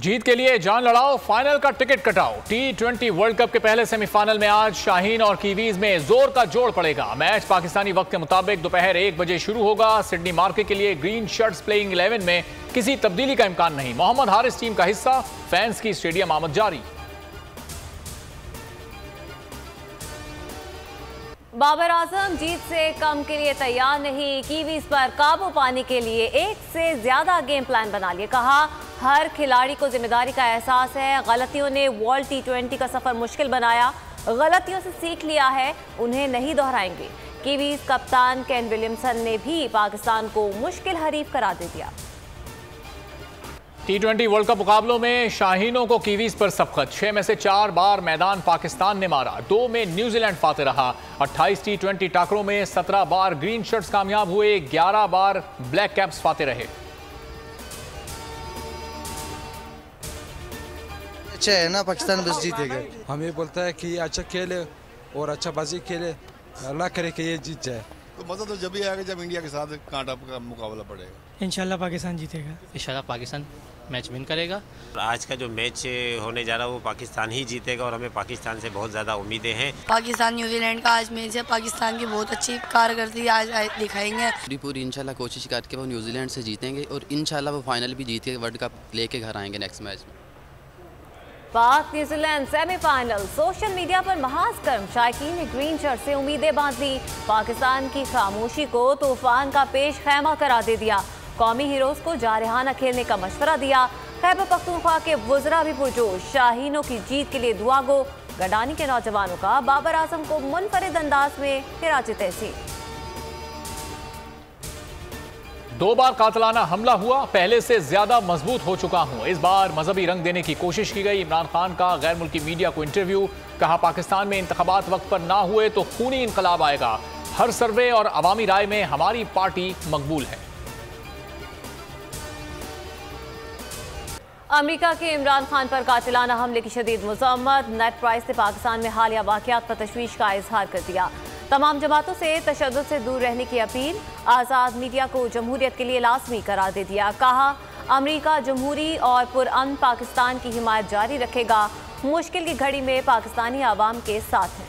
जीत के लिए जान लड़ाओ, फाइनल का टिकट कटाओ। T20 वर्ल्ड कप के पहले सेमीफाइनल में आज शाहीन और कीवीज में जोर का जोड़ पड़ेगा। मैच पाकिस्तानी वक्त के मुताबिक दोपहर 1 बजे शुरू होगा। सिडनी मार्के के लिए ग्रीन शर्ट्स प्लेइंग 11 में किसी तब्दीली का इम्कान नहीं। मोहम्मद हारिस टीम का हिस्सा, फैंस की स्टेडियम आमद जारी। बाबर आजम जीत से कम के लिए तैयार नहीं। कीवीज पर काबू पाने के लिए एक से ज्यादा गेम प्लान बना लिए। कहा, हर खिलाड़ी को जिम्मेदारी का एहसास है। गलतियों ने वर्ल्ड T20 का सफर मुश्किल बनाया। गलतियों से सीख लिया है, उन्हें नहीं दोहराएंगे। कीवीज कप्तान केन विलियमसन ने भी पाकिस्तान को मुश्किल हरीफ करार दे दिया। T20 वर्ल्ड कप मुकाबलों में शाहीनों को कीवीज पर सबकत। 6 में से 4 बार मैदान पाकिस्तान ने मारा, 2 में न्यूजीलैंड फाते रहा। 28 T20 टाकरों में 17 बार ग्रीन शर्ट्स कामयाब हुए, 11 बार ब्लैक कैप्स फाते रहे। अच्छा है ना, पाकिस्तान बस जीतेगा। हमें बोलता है कि अच्छा खेले और अच्छा बाजी खेले, अल्लाह करे कि ये जीत जाए। तो मज़ा तो जब ही आएगा जब इंडिया के साथ कांटा का मुकाबला पड़ेगा। इंशाल्लाह पाकिस्तान जीतेगा। इंशाल्लाह पाकिस्तान मैच विन करेगा। आज का जो मैच होने जा रहा है वो पाकिस्तान ही जीतेगा और हमें पाकिस्तान से बहुत ज़्यादा उम्मीदें हैं। पाकिस्तान न्यूजीलैंड का आज मैच है। पाकिस्तान की बहुत अच्छी कारकर्दगी आज दिखाएंगे। पूरी इंशाल्लाह कोशिश करके वो न्यूजीलैंड से जीतेंगे और इंशाल्लाह वो फाइनल भी जीत के वर्ल्ड कप लेके घर आएंगे नेक्स्ट मैच में। पाक न्यूजीलैंड सेमीफाइनल। सोशल मीडिया पर महाज कर्म शायकीन ने ग्रीन शर्ट से उम्मीदें बांध दी। पाकिस्तान की खामोशी को तूफान का पेश खैमा करार दे दिया। कौमी हीरोज को जारहाना खेलने का मशवरा दिया। खैबर पख्तूनख्वा के वुज़रा भी पुरजोश। शाहीनों की जीत के लिए दुआ गो। गडानी के नौजवानों का बाबर आजम को मुनफरिद अंदाज में खिराज तहसीन। 2 बार कातलाना हमला हुआ, पहले से ज्यादा मजबूत हो चुका हूं। इस बार मजहबी रंग देने की कोशिश की गई। इमरान खान का गैर मुल्की मीडिया को इंटरव्यू। कहा, पाकिस्तान में इंतखाबात वक्त पर ना हुए तो खूनी इंकलाब आएगा। हर सर्वे और अवामी राय में हमारी पार्टी मकबूल है। अमेरिका के इमरान खान पर कातिलाना हमले की शदीद मज़म्मत। नेट प्राइस ने पाकिस्तान में हालिया वाक़यात पर तशवीश का इजहार कर दिया। तमाम जमातों से तशद्दुद से दूर रहने की अपील। आज़ाद मीडिया को जमहूरियत के लिए लाजमी करार दे दिया। कहा, अमेरिका जमहूरी और पुरअमन पाकिस्तान की हिमायत जारी रखेगा। मुश्किल की घड़ी में पाकिस्तानी आवाम के साथ हैं।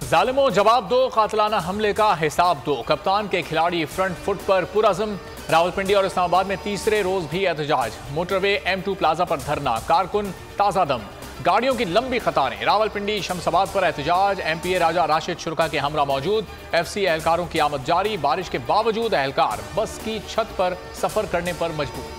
जालिमों जवाब दो, कातलाना हमले का हिसाब दो। कप्तान के खिलाड़ी फ्रंट फुट पर पुरअज़म। रावलपिंडी और इस्लामाबाद में तीसरे रोज भी एहतजाज। मोटरवे M2 प्लाजा पर धरना, कारकुन ताज़ा दम। गाड़ियों की लंबी कतारें। रावलपिंडी शमसाबाद पर एहतजाज। MPA राजा राशिद शुरका के हमरा मौजूद। FC एहलकारों की आमद जारी। बारिश के बावजूद एहलकार बस की छत पर सफर करने पर मजबूर।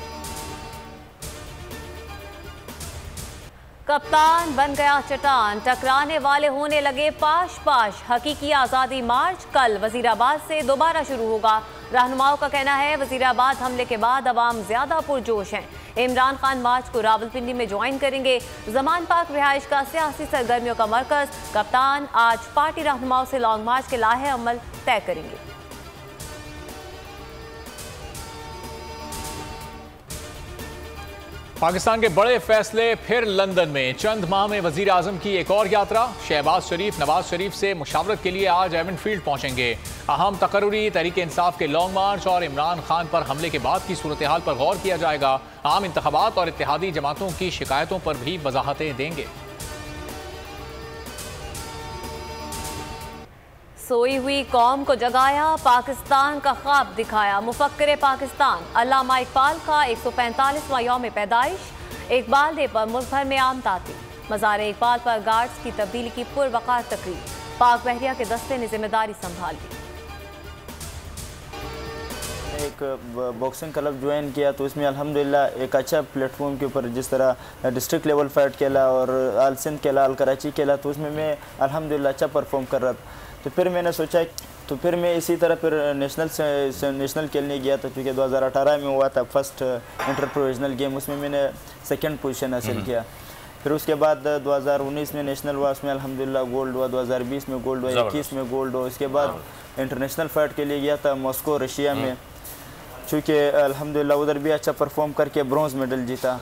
कप्तान बन गया चट्टान, टकराने वाले होने लगे पाश पाश। हकीकी आज़ादी मार्च कल वजीराबाद से दोबारा शुरू होगा। रहनुमाओं का कहना है, वजीराबाद हमले के बाद अवाम ज्यादा पुरजोश हैं। इमरान खान मार्च को रावलपिंडी में ज्वाइन करेंगे। जमान पाक रिहाइश का सियासी सरगर्मियों का मरकज। कप्तान आज पार्टी रहनुमाओं से लॉन्ग मार्च के लाहे अमल तय करेंगे। पाकिस्तान के बड़े फैसले फिर लंदन में। चंद माह में वजीर आजम की एक और यात्रा। शहबाज शरीफ नवाज शरीफ से मुशावरत के लिए आज एवनफील्ड पहुंचेंगे। अहम तकर्रुरी तहरीक इंसाफ के लॉन्ग मार्च और इमरान खान पर हमले के बाद की सूरत हाल पर गौर किया जाएगा। आम इंतखाबात और इत्तेहादी जमातों की शिकायतों पर भी वजाहतें देंगे। सोई हुई कौम को जगाया, पाकिस्तान का ख्वाब दिखाया। मुफक्किर पाकिस्तान अल्लामा इकबाल का 145वां यौम पैदाइश। इकबाल डे पर मुल्क भर में आम ताती। मज़ार इकबाल पर गार्ड्स की तब्दीली की पुरवकार तकरीर। पाक बहरिया के दस्ते ने जिम्मेदारी संभाली। एक बॉक्सिंग क्लब ज्वाइन किया तो इसमें अल्हम्दुलिल्लाह एक अच्छा प्लेटफॉर्म के ऊपर जिस तरह डिस्ट्रिक्ट लेवल फाइट खेला और आल सिंध खेला, आल कराची खेला, तो उसमें मैं अल्हम्दुलिल्लाह अच्छा परफॉर्म कर रहा था। तो फिर मैंने सोचा, तो फिर मैं इसी तरह फिर नेशनल खेलने गया था, क्योंकि 2018 में हुआ था फर्स्ट इंटर प्रोविजनल गेम, उसमें मैंने सेकंड पोजीशन हासिल किया। फिर उसके बाद 2019 में नेशनल हुआ, उसमें अल्हम्दुलिल्लाह गोल्ड हुआ। 2020 में गोल्ड हुआ, 21 में गोल्ड हुआ। उसके बाद इंटरनेशनल फाइट के लिए गया था मॉस्को रशिया में, चूँकि अल्हम्दुलिल्लाह उधर भी अच्छा परफॉर्म करके ब्रॉन्ज मेडल जीता।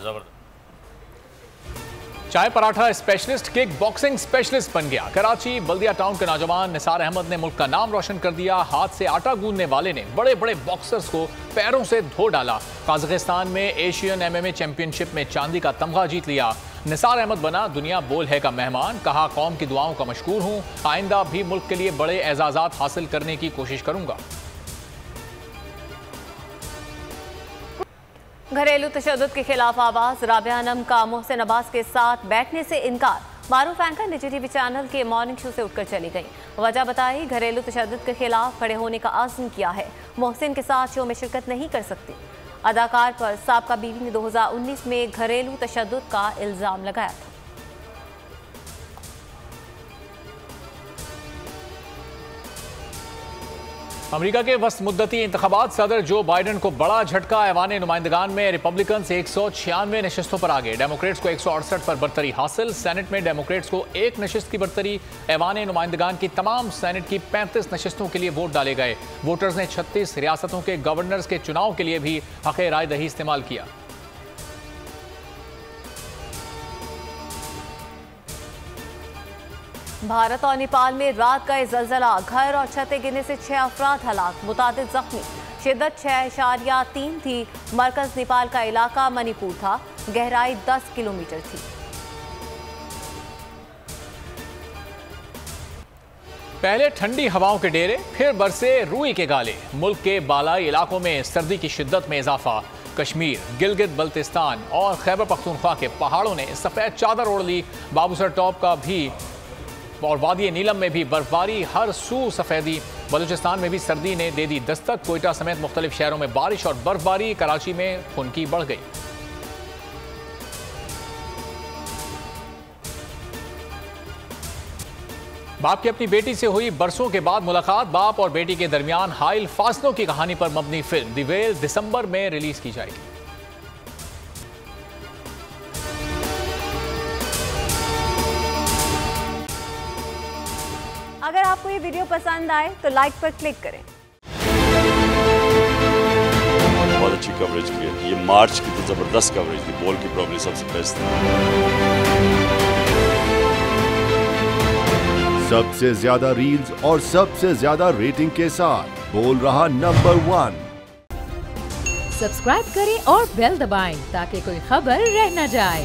चाय paratha specialist kick boxing specialist बन गया। कराची बल्दिया टाउन के नौजवान निसार अहमद ने मुल्क का नाम रोशन कर दिया। हाथ से आटा गूंदने वाले ने बड़े बड़े बॉक्सर्स को पैरों से धो डाला। काजाकिस्तान में एशियन MMA चैंपियनशिप में चांदी का तमगा जीत लिया। निसार अहमद बना दुनिया बोल है का मेहमान। कहा, कौम की दुआओं का मशकूर हूं, आइंदा भी मुल्क के लिए बड़े एजाजात हासिल करने की कोशिश करूंगा। घरेलू तशद्दुद के खिलाफ आवाज। राबिया अनम का मोहसिन अब्बास के साथ बैठने से इनकार। मारूफ एंकर निजी टीवी चैनल के मॉर्निंग शो से उठकर चली गई। वजह बताई, घरेलू तशद्दुद के खिलाफ खड़े होने का आज़म किया है। मोहसिन के साथ शो में शिरकत नहीं कर सकती। अदाकार पर साबका बीवी ने 2019 में घरेलू तशद्दुद का इल्ज़ाम लगाया था। अमेरिका के वस्त मुद्दती इंतखाबात, सदर जो बाइडन को बड़ा झटका। ऐवान नुमाइंदगान में रिपब्लिकन 196 नशस्तों पर आगे। डेमोक्रेट्स को 168 पर बरतरी हासिल। सेनेट में डेमोक्रेट्स को 1 नशस्त की बरतरी। ऐवान नुमाइंदगान की तमाम सेनेट की 35 नशस्तों के लिए वोट डाले गए। वोटर्स ने 36 रियासतों के गवर्नर्स के चुनाव के लिए भी हक़ राय दही इस्तेमाल किया। भारत और नेपाल में रात का ज़लज़ला। घर और छतें गिरने से 6 अफराद हलाक, मुतादिद जख्मी। शिद्दत 6.3 थी। मरकज नेपाल का इलाका मणिपुर था। गहराई 10 किलोमीटर थी। पहले ठंडी हवाओं के डेरे, फिर बरसे रूई के गाले। मुल्क के बालाई इलाकों में सर्दी की शिद्दत में इजाफा। कश्मीर, गिलगित बल्तिस्तान और खैबर पख्तूनख्वा के पहाड़ों ने सफ़ेद चादर ओढ़ ली। बाबूसर टॉप का भी और वादी नीलम में भी बर्फबारी, हर सू सफेदी। बलूचिस्तान में भी सर्दी ने दे दी दस्तक। कोयटा समेत मुख्तलिफ शहरों में बारिश और बर्फबारी। कराची में खुनकी बढ़ गई। बाप की अपनी बेटी से हुई बरसों के बाद मुलाकात। बाप और बेटी के दरमियान हाइल फासलों की कहानी पर मबनी फिल्म द वेल दिसंबर में रिलीज की जाएगी। अगर आपको ये वीडियो पसंद आए तो लाइक पर क्लिक करें। बहुत अच्छी कवरेज की है। ये मार्च की तो जबरदस्त कवरेज थी। बॉल की प्रॉब्लम सबसे बेस्ट थी। सबसे ज्यादा रील्स और सबसे ज्यादा रेटिंग के साथ बोल रहा नंबर 1। सब्सक्राइब करें और बेल दबाएं ताकि कोई खबर रह न जाए।